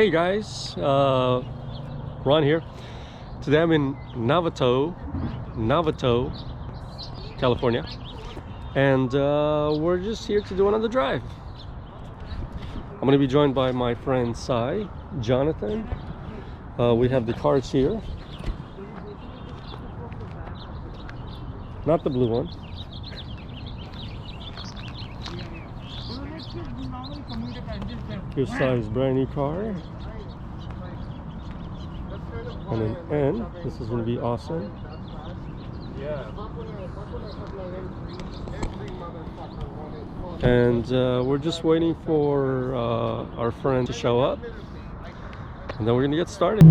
Hey guys, Ron here. Today I'm in Navato, California, and we're just here to do another drive. I'm going to be joined by my friend Sai, Jonathan. We have the cars here, not the blue one. Here's Sai's brand new car. And an N. This is going to be awesome. And we're just waiting for our friend to show up. And then we're going to get started.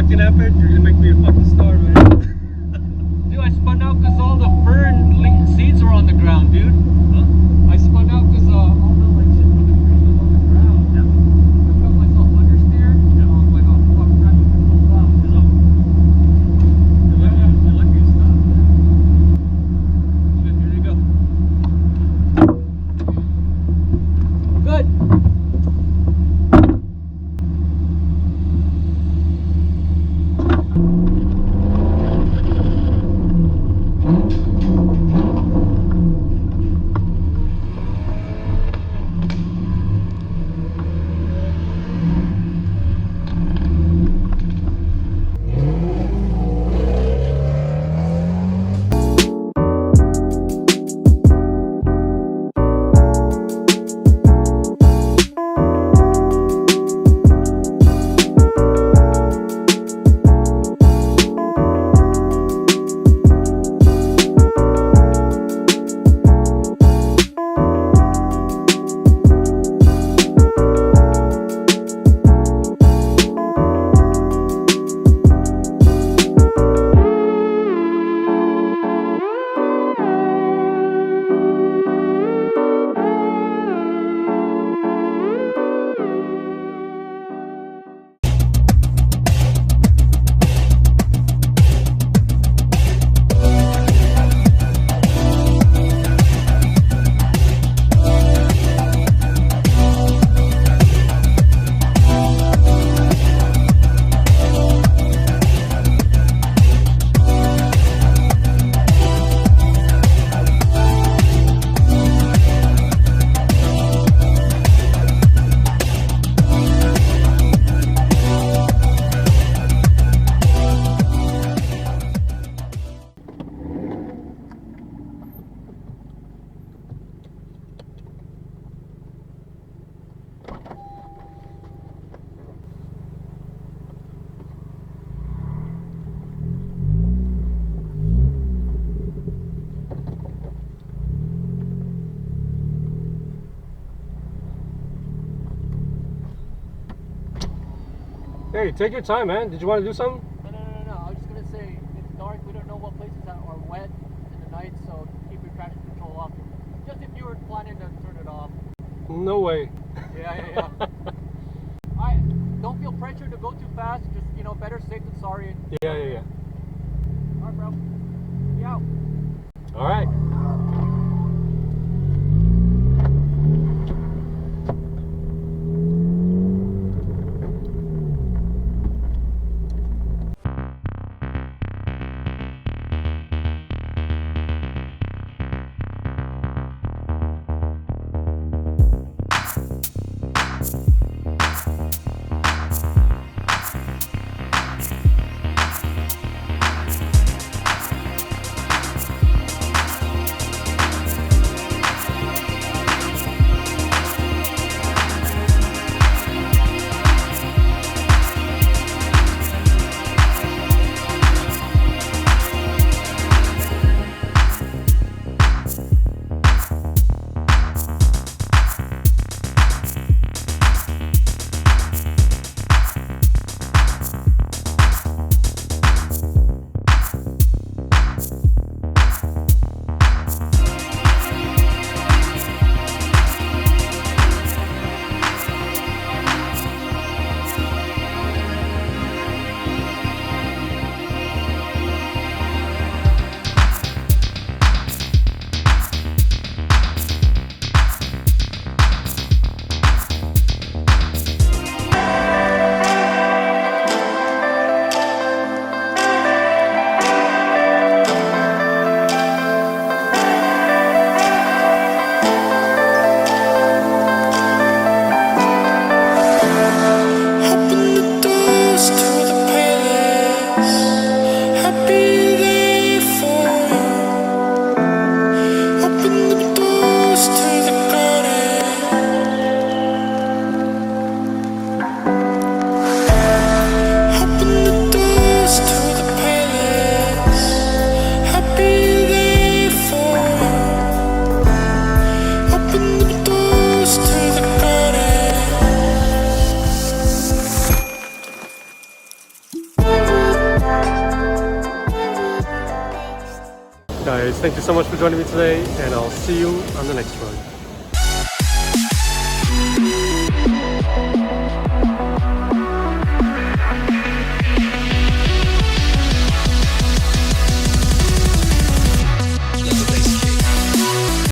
fucking effort. You're gonna make me a fucking star, man. Dude, I spun out because all the fern seeds were on the ground, dude. Huh? I spun out because all the like shit from the trees was on the ground. Yeah. I felt myself understeer. Yeah. I was like, oh fuck, trying to control out. So, you're lucky to stop, man. Shit, here you go. Good. Hey, take your time, man. Did you want to do something? No. I was just gonna say it's dark. We don't know what places are wet in the night, so keep your traction control off. Just if you were planning to turn it off. No way. Yeah. Don't feel pressure to go too fast. Just better safe than sorry. Yeah. All right, bro. Yeah. All right. Thank you so much for joining me today, and I'll see you on the next ride.